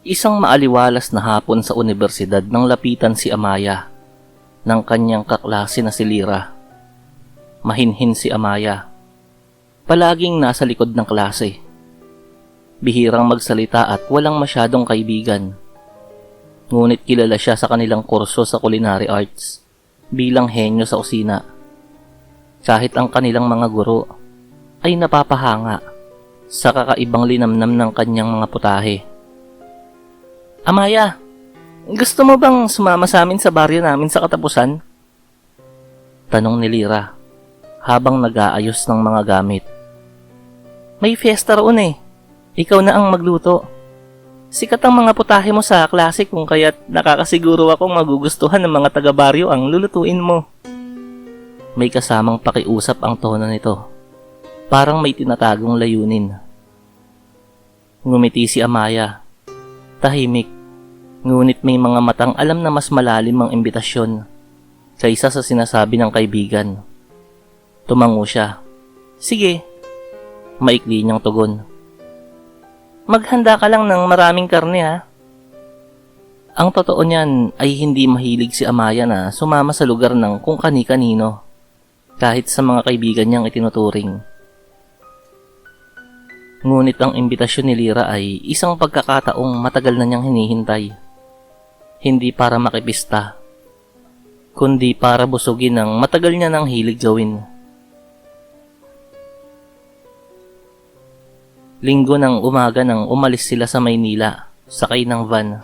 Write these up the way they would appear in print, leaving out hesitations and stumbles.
Isang maaliwalas na hapon sa unibersidad nang lapitan si Amaya ng kanyang kaklase na si Lyra. Mahinhin si Amaya. Palaging nasa likod ng klase. Bihirang magsalita at walang masyadong kaibigan. Ngunit kilala siya sa kanilang kurso sa culinary arts bilang henyo sa kusina. Kahit ang kanilang mga guro ay napapahanga sa kakaibang linamnam ng kanyang mga putahe. Amaya, gusto mo bang sumama sa amin sa baryo namin sa katapusan? Tanong ni Lyra habang nag-aayos ng mga gamit. May fiesta roon eh. Ikaw na ang magluto. Sikat ang mga putahe mo sa klase kung kaya't nakakasiguro akong magugustuhan ng mga taga-baryo ang lulutuin mo. May kasamang pakiusap ang tono nito. Parang may tinatagong layunin. Ngumiti si Amaya. Tahimik, ngunit may mga matang alam na mas malalim ang imbitasyon kaysa sa sinasabi ng kaibigan. Tumango siya. Sige, maikli niyang tugon. Maghanda ka lang ng maraming karne ha. Ang totoo niyan ay hindi mahilig si Amaya na sumama sa lugar ng kung kani-kanino kahit sa mga kaibigan niyang itinuturing. Ngunit ang imbitasyon ni Lyra ay isang pagkakataong matagal na niyang hinihintay. Hindi para makipista, kundi para busugin ang matagal niya nang hilig gawin. Linggo ng umaga nang umalis sila sa Maynila, sakay ng van.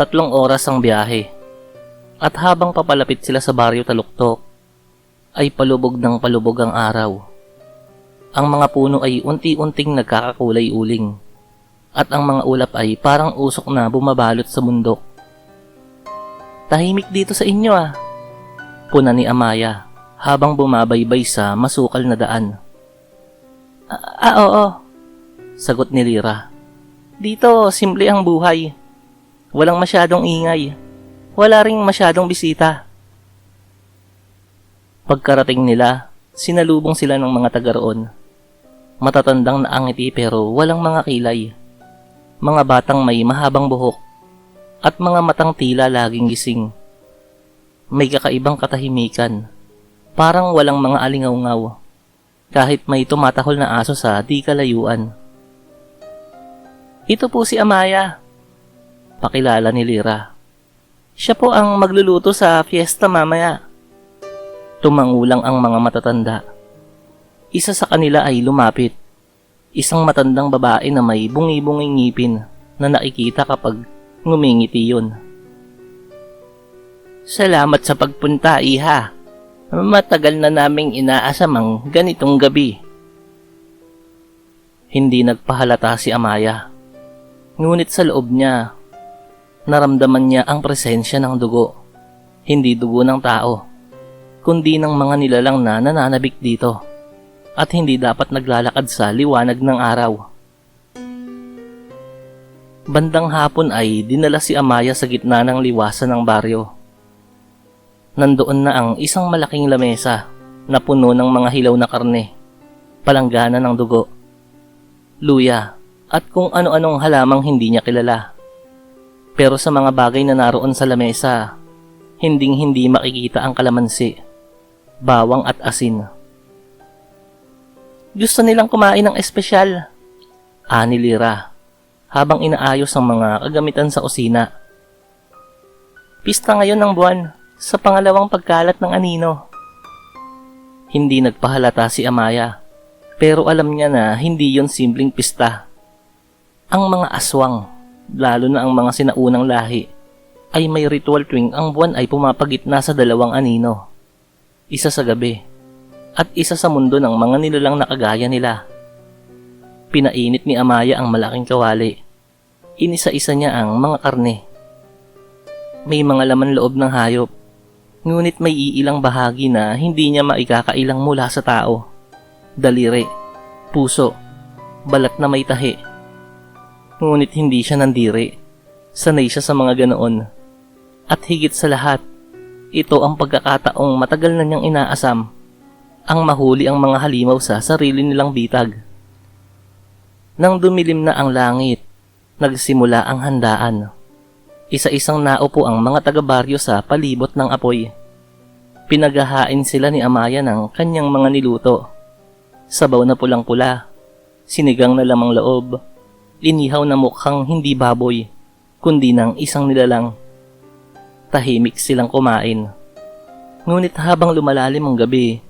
3 oras ang biyahe. At habang papalapit sila sa baryo Taluktok, ay palubog ng palubog ang araw. Ang mga puno ay unti-unting nagkakakulay uling, at ang mga ulap ay parang usok na bumabalot sa bundok. Tahimik dito sa inyo ah, puna ni Amaya habang bumabaybay sa masukal na daan. Oo, sagot ni Lyra. Dito, simple ang buhay. Walang masyadong ingay. Wala ring masyadong bisita. Pagkarating nila, sinalubong sila ng mga taga roon. Matatandang naangiti pero walang mga kilay. Mga batang may mahabang buhok at mga matang tila laging gising. May kakaibang katahimikan. Parang walang mga alingaw-ngaw. Kahit may tumatahol na aso sa di kalayuan. Ito po si Amaya, pakilala ni Lyra. Siya po ang magluluto sa fiesta mamaya. Tumangulang ang mga matatanda. Isa sa kanila ay lumapit. Isang matandang babae na may bungi-bunging ngipin na nakikita kapag ngumingiti yun. Salamat sa pagpunta, iha. Matagal na naming inaasam ang ganitong gabi. Hindi nagpahalata si Amaya. Ngunit sa loob niya, naramdaman niya ang presensya ng dugo. Hindi dugo ng tao, kundi ng mga nilalang na nananabik dito at hindi dapat naglalakad sa liwanag ng araw. Bandang hapon ay dinala si Amaya sa gitna ng liwasan ng baryo. Nandoon na ang isang malaking lamesa na puno ng mga hilaw na karne, palanggana ng dugo, luya, at kung ano-anong halamang hindi niya kilala. Pero sa mga bagay na naroon sa lamesa, hinding-hindi makikita ang kalamansi, bawang at asin. Gusto nilang kumain ng espesyal, ani Lyra, habang inaayos ang mga kagamitan sa kusina. Pista ngayon ng buwan, sa pangalawang pagkalat ng anino. Hindi nagpahalata si Amaya, pero alam niya na hindi yon simpleng pista. Ang mga aswang, lalo na ang mga sinaunang lahi, ay may ritual tuwing ang buwan ay pumapagitna sa 2 anino. Isa sa gabi, at isa sa mundo ng mga nilalang nakagaya nila. Pinainit ni Amaya ang malaking kawali. Inisa-isa niya ang mga karne. May mga laman loob ng hayop, ngunit may iilang bahagi na hindi niya maikakailang mula sa tao. Daliri, puso, balat na may tahi. Ngunit hindi siya nandiri. Sanay siya sa mga ganoon. At higit sa lahat, ito ang pagkakataong matagal na niyang inaasam. Ang mahuli ang mga halimaw sa sarili nilang bitag. Nang dumilim na ang langit, Nagsimula ang handaan. Isa-isang naupo ang mga taga-baryo sa palibot ng apoy. Pinaghahain sila ni Amaya ng kanyang mga niluto. Sabaw na pulang-pula, sinigang na lamang loob, inihaw na mukhang hindi baboy, kundi ng isang nilalang. Tahimik silang kumain. Ngunit habang lumalalim ang gabi,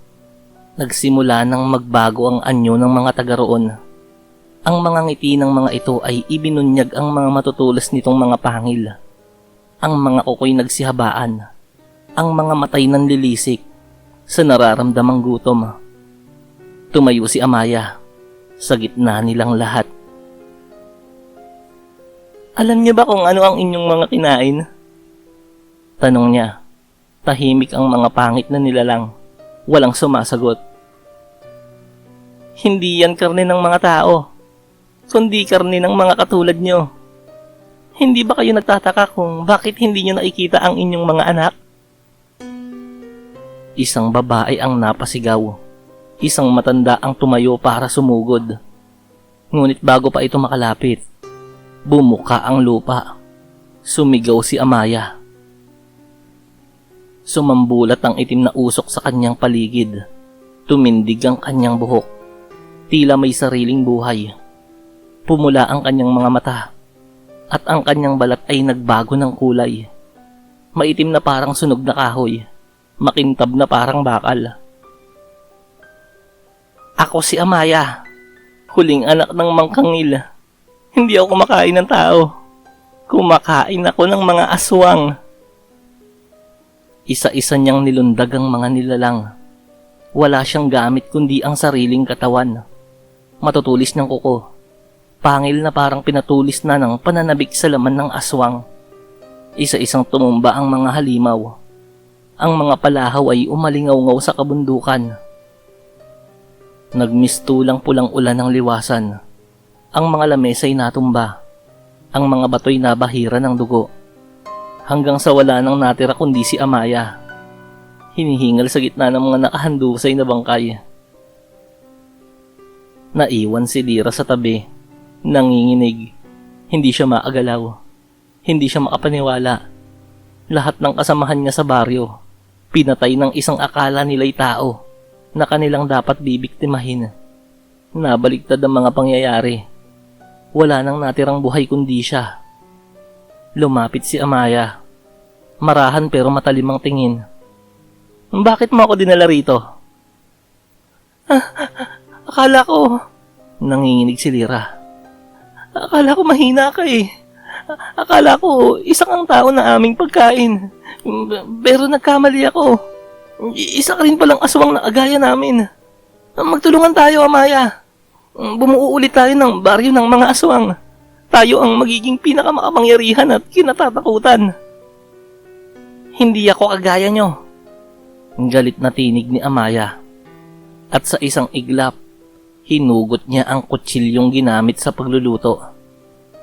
nagsimula nang magbago ang anyo ng mga taga roon. Ang mga ngiti ng mga ito ay ibinunyag ang mga matutulas nitong mga pangil. Ang mga kuko'y nagsihabaan. Ang mga matay nanlilisik sa nararamdamang gutom. Tumayo si Amaya sa gitna nilang lahat. "Alam niyo ba kung ano ang inyong mga kinain?" Tanong niya. Tahimik ang mga pangit na nilalang. Walang sumasagot. "Hindi yan karne ng mga tao, kundi karne ng mga katulad nyo. Hindi ba kayo nagtataka kung bakit hindi nyo nakikita ang inyong mga anak?" Isang babae ang napasigaw. Isang matanda ang tumayo para sumugod. Ngunit bago pa ito makalapit, bumuka ang lupa. Sumigaw si Amaya. Sumambulat ang itim na usok sa kanyang paligid. Tumindig ang kanyang buhok. Tila may sariling buhay. Pumula ang kanyang mga mata at ang kanyang balat ay nagbago ng kulay. Maitim na parang sunog na kahoy, makintab na parang bakal. "Ako si Amaya, huling anak ng Mangkangil. Hindi ako kumakain ng tao. Kumakain ako ng mga aswang." Isa-isa niyang nilundag ang mga nilalang. Wala siyang gamit kundi ang sariling katawan. Matutulis ng kuko. Pangil na parang pinatulis na ng pananabik sa laman ng aswang. Isa-isang tumumba ang mga halimaw. Ang mga palahaw ay umalingaw-ngaw sa kabundukan. Nagmistulang pulang ulan ng liwasan. Ang mga lamesa ay natumba. Ang mga bato'y nabahira ng dugo. Hanggang sa wala nang natira kundi si Amaya. Hinihingal sa gitna ng mga nakahandusay na bangkay. Naiwan si Lira sa tabi. Nanginginig. Hindi siya maagalaw. Hindi siya makapaniwala. Lahat ng kasamahan niya sa baryo, pinatay ng isang akala nila'y tao na kanilang dapat bibiktimahin. Nabaligtad ang mga pangyayari. Wala nang natirang buhay kundi siya. Lumapit si Amaya. Marahan pero matalim ang tingin. "Bakit mo ako dinala rito?" Akala ko..." Nanginginig si Lira. "Akala ko mahina ka eh. Akala ko isang ang tao na aming pagkain. Pero nagkamali ako. Isa ka rin palang aswang na agaya namin. Magtulungan tayo, Amaya. Bumuo ulit tayo ng baryo ng mga aswang. Tayo ang magiging pinakamakapangyarihan at kinatatakutan." "Hindi ako kagaya nyo." Galit na tinig ni Amaya. At sa isang iglap, hinugot niya ang kutsilyong ginamit sa pagluluto.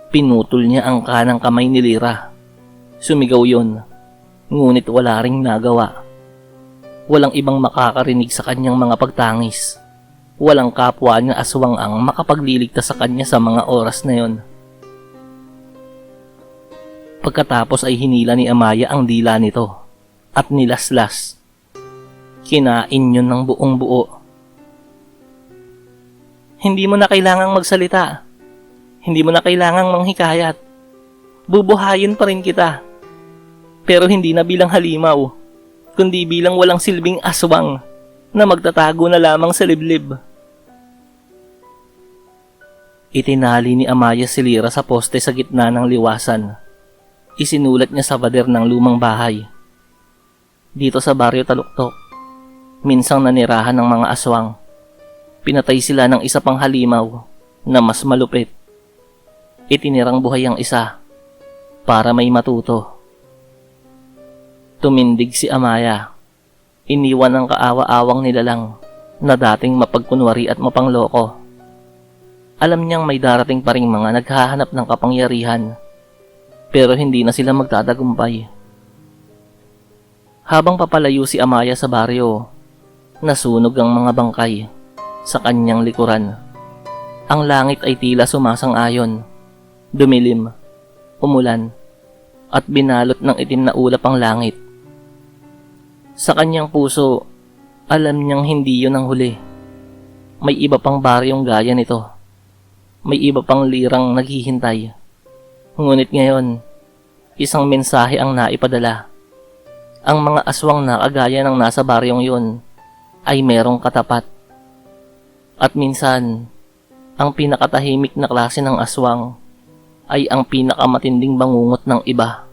Pinutol niya ang kanang kamay ni Lira. Sumigaw yon, ngunit wala ring nagawa. Walang ibang makakarinig sa kanyang mga pagtangis. Walang kapwa niya aswang ang makapagliligtas sa kanya sa mga oras na yon. Pagkatapos ay hinila ni Amaya ang dila nito at nilaslas. Kinain yun ng buong buo. "Hindi mo na kailangang magsalita. Hindi mo na kailangang manghikayat. Bubuhayin pa rin kita. Pero hindi na bilang halimaw, kundi bilang walang silbing aswang na magtatago na lamang sa liblib." Itinali ni Amaya si Lira sa poste sa gitna ng liwasan. Isinulat niya sa pader ng lumang bahay. Dito sa baryo Taluktok, minsang nanirahan ng mga aswang. Pinatay sila ng isa pang halimaw na mas malupit. Itinirang buhay ang isa para may matuto. Tumindig si Amaya. Iniwan ang kaawa-awang nilalang na dating mapagkunwari at mapangloko. Alam niyang may darating pa ring mga naghahanap ng kapangyarihan, pero hindi na sila magtatagumpay. Habang papalayo si Amaya sa baryo, nasunog ang mga bangkay sa kanyang likuran. Ang langit ay tila sumasang-ayon. Dumilim, umulan, at binalot ng itim na ulap ang langit. Sa kanyang puso, alam niyang hindi yun ang huli. May iba pang baryong gaya nito. May iba pang lirang naghihintay. Ngunit ngayon, isang mensahe ang naipadala. Ang mga aswang na kagaya ng nasa baryong yun ay merong katapat. At minsan, ang pinakatahimik na klase ng aswang ay ang pinakamatinding bangungot ng iba.